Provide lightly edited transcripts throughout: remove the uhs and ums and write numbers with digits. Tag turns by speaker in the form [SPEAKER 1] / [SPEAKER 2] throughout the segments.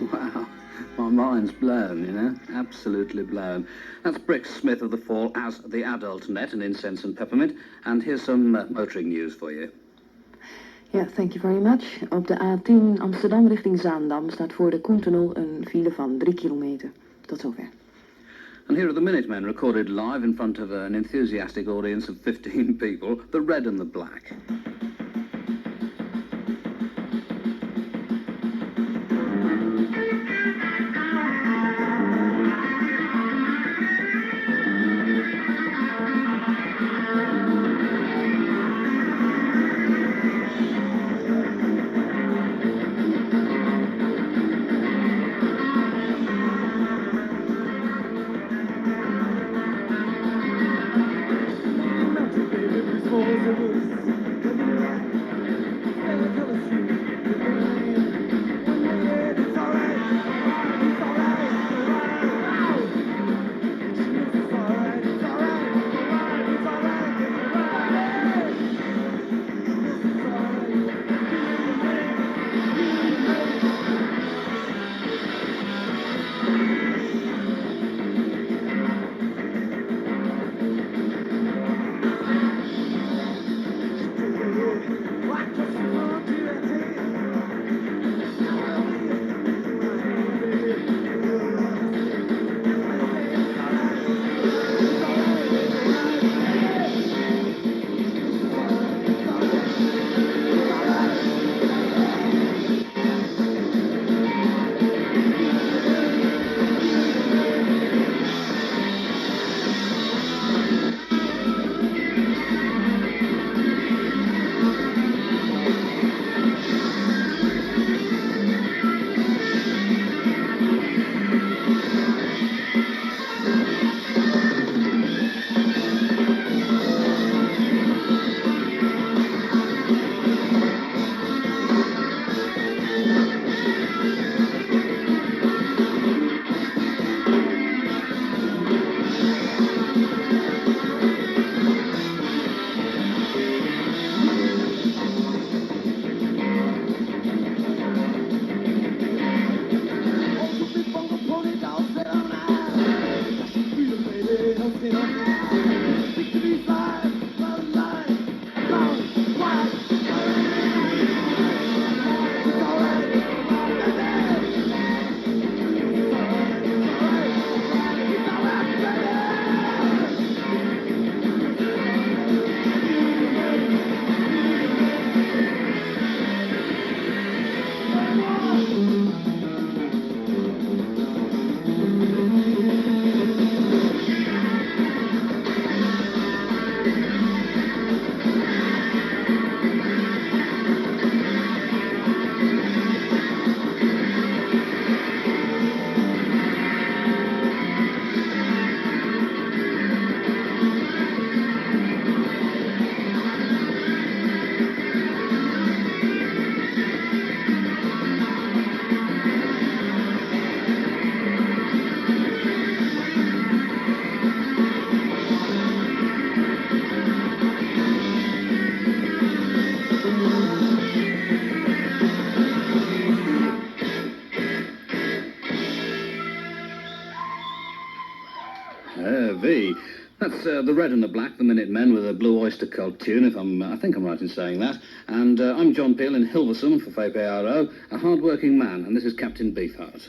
[SPEAKER 1] Wow, my mind's blown, you know, absolutely blown. That's Brix Smith of the Fall as the adult net in Incense and Peppermint. And here's some motoring news for you.
[SPEAKER 2] Ja, thank you very much. Op de A10 Amsterdam richting Zaandam staat voor de Koentunnel een file van 3 kilometer. Tot zover.
[SPEAKER 1] And here are the Minutemen recorded live in front of an enthusiastic audience of 15 people, the red and the black. V. That's the red and the black, the Minutemen with a Blue Oyster Cult tune, I think I'm right in saying that. And I'm John Peel in Hilversum for VPRO, a hard-working man, and this is Captain Beefheart.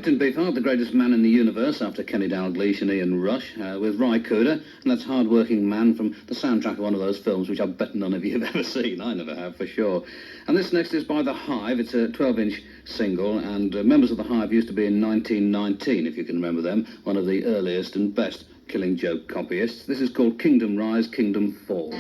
[SPEAKER 1] Captain Beefheart, the greatest man in the universe after Kenny Dalglish and Ian Rush, with Ry Cooder, and that's hard-working man from the soundtrack of one of those films which I bet none of you have ever seen. I never have, for sure. And this next is by the Hive. It's a 12-inch single, and members of the Hive used to be in 1919, if you can remember them, one of the earliest and best Killing Joke copyists. This is called Kingdom Rise, Kingdom Fall.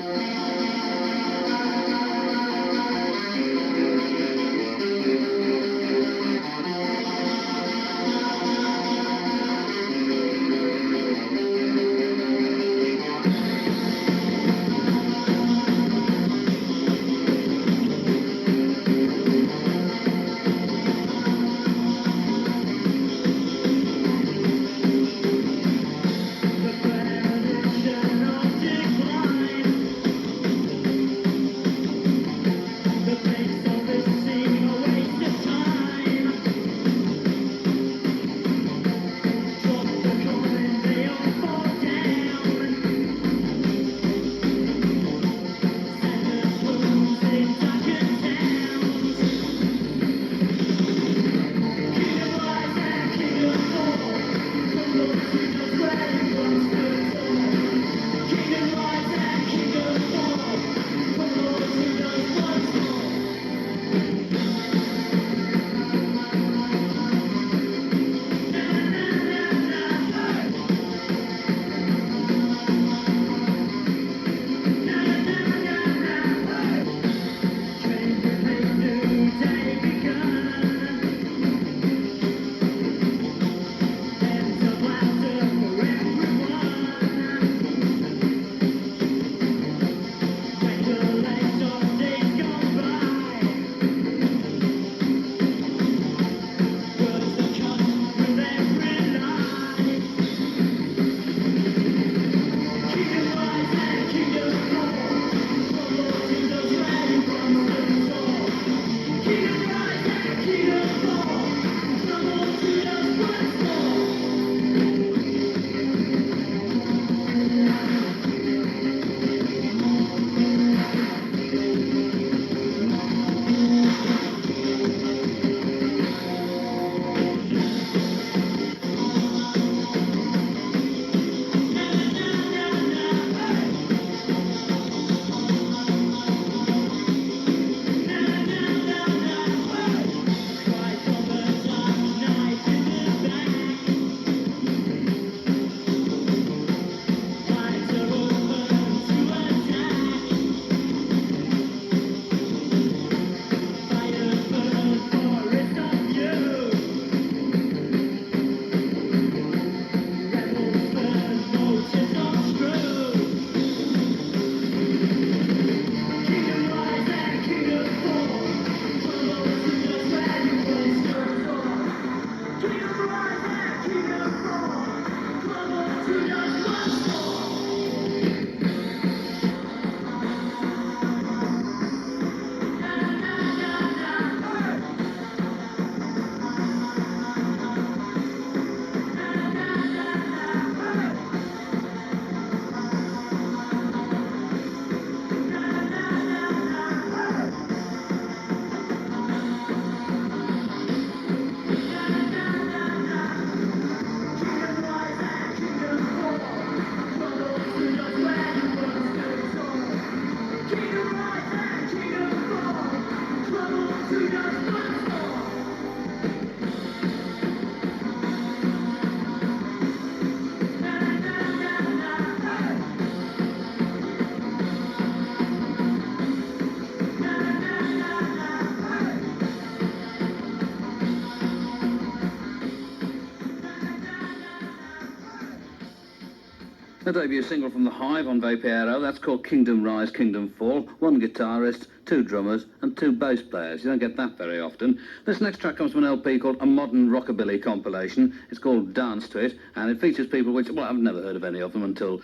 [SPEAKER 1] The debut single from the Hive on Vapiero, that's called Kingdom Rise, Kingdom Fall. One guitarist, two drummers, and two bass players. You don't get that very often. This next track comes from an LP called A Modern Rockabilly Compilation. It's called Dance to It, and it features people which, well, I've never heard of any of them until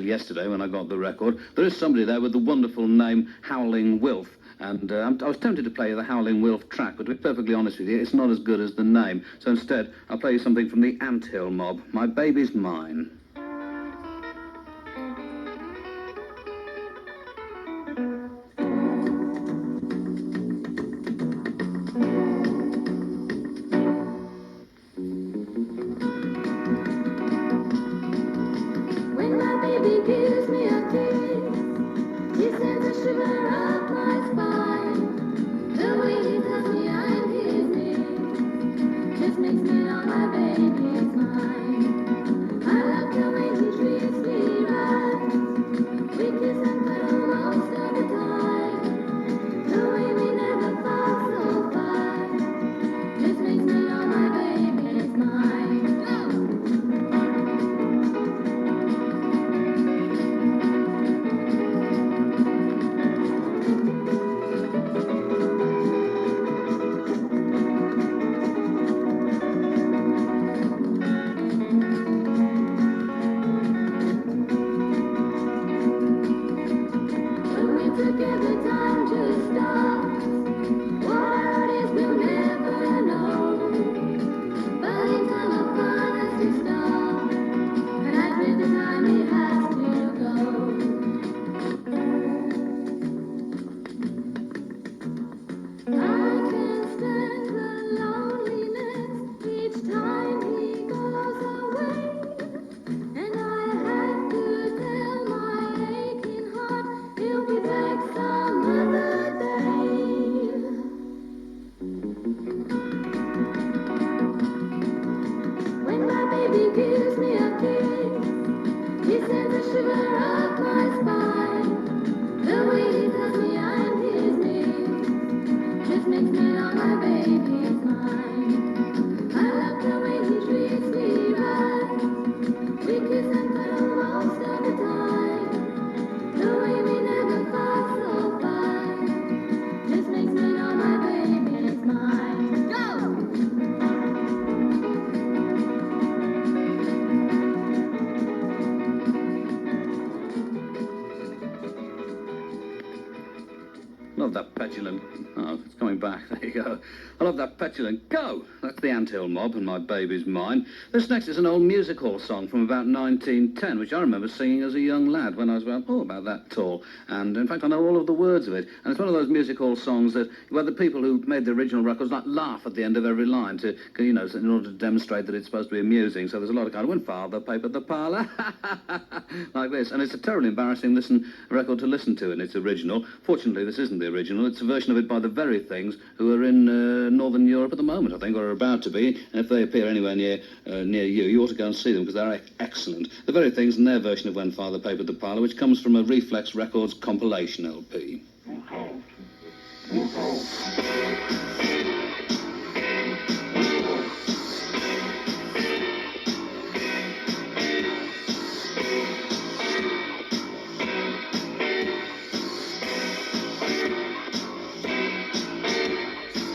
[SPEAKER 1] yesterday when I got the record. There is somebody there with the wonderful name Howling Wilf. And I was tempted to play you the Howling Wilf track, but to be perfectly honest with you, it's not as good as the name. So instead, I'll play you something from the Antil Mob, My Baby's Mine.
[SPEAKER 3] shiver up my spine. The way he tells me I'm his name just makes me know my baby's mine. I love the way he treats me right. We kiss and cuddle most of the time. The way we never fought so fine just makes me know my baby's mine. Go! When we're together, time just stops. What it is we'll never know. But in time upon us to stop, and I dread the time it has to go. I can't stand the loneliness each time he goes away. And I have to tell my aching heart he'll be back some other day. When my baby gives me a kiss, he sends a shiver up my spine. The way he tells me I'm his name just makes me know my baby's mine. I love the way he treats me right. We kiss and cuddle most of the time. The way we never fought so fine just makes me know my baby's mine. Go!
[SPEAKER 1] Love that petulant... Oh, it's coming back. There you go. I love that petulant... Go! That's the Antil Mob and My Baby's Mine. This next is an old music hall song from about 1910, which I remember singing as a young lad when I was about that tall. And, in fact, I know all of the words of it. And it's one of those music hall songs where the people who made the original records laugh at the end of every line in order to demonstrate that it's supposed to be amusing. So there's a lot of kind of, when father papered the parlour, like this. And it's a terribly embarrassing record to listen to in its original. Fortunately, this isn't the original. It's a version of it by the very things who are in Northern Europe at the moment, I think, or are about to be. And if they appear anywhere near you, you ought to go and see them because they're excellent. The very things in their version of When Father Papered the Parlour, which comes from a Reflex Records compilation LP.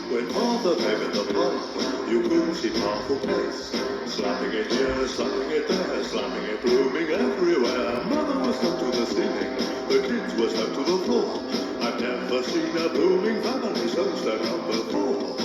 [SPEAKER 4] When father papered the parlour, you couldn't see half a place. Slapping it here, slapping it there, slamming it, blooming everywhere. Mother was stuck to the ceiling, the kids were stuck to the floor. I've never seen a blooming family so stuck up before.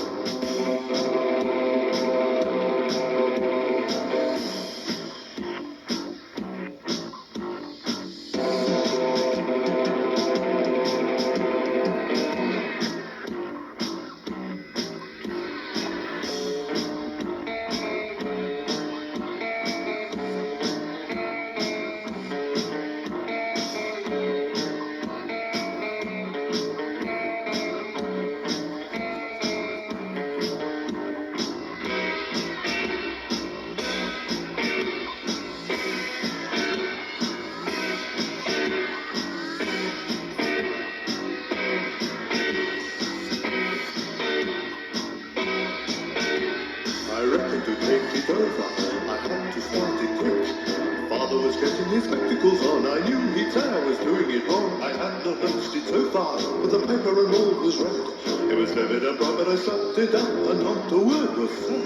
[SPEAKER 4] To take it over, I had to start it quick. Father was getting his spectacles on, I knew he'd say I was doing it wrong. I had not noticed it so far, but the paper and all was red. It was vivid and bright, but I slapped it up, and not a word was said.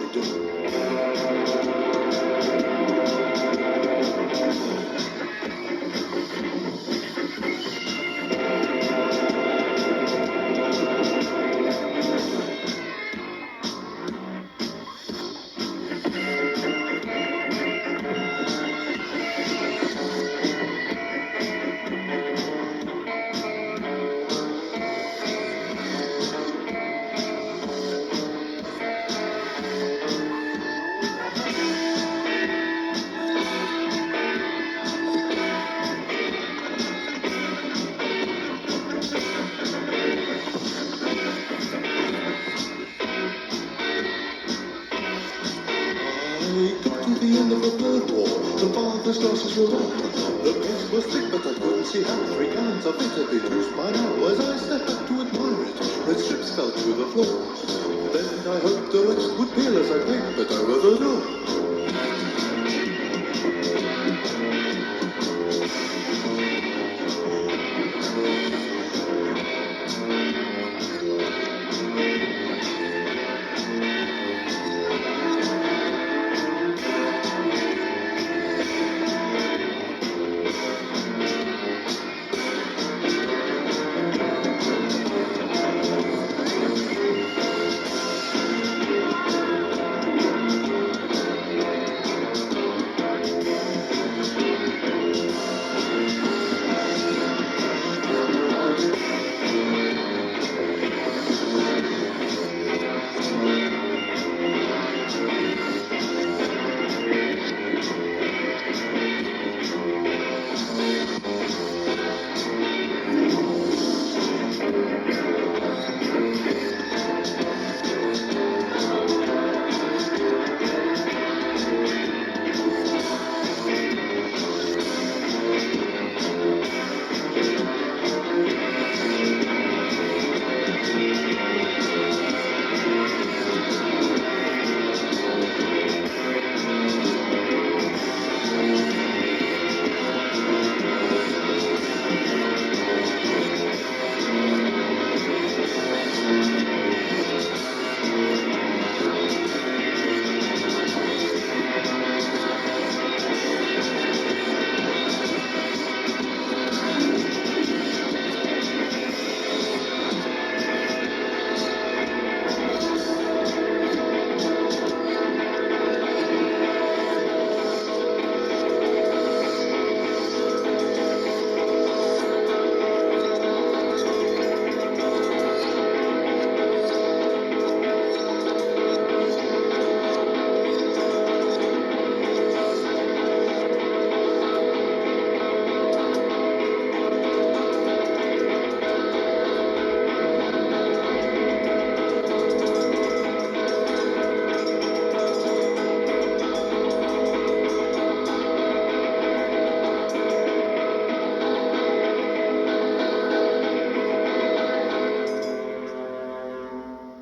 [SPEAKER 4] the glasses rolled up. The paste was thick, but I couldn't see how. 3 gallons of it had been used by now. As I stepped back to admire it, red strips fell to the floor. Then I hoped the rest would peel as I papered over the door.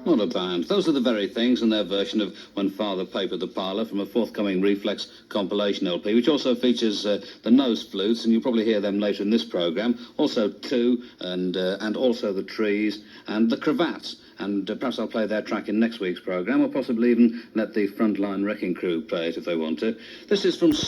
[SPEAKER 1] Not a band. Those are the very things in their version of When Father Papered the Parlour from a forthcoming Reflex compilation LP, which also features the nose flutes, and you'll probably hear them later in this programme. Also Two, and also the Trees, and the Cravats. And perhaps I'll play their track in next week's programme, or possibly even let the Frontline Wrecking Crew play it if they want to. This is from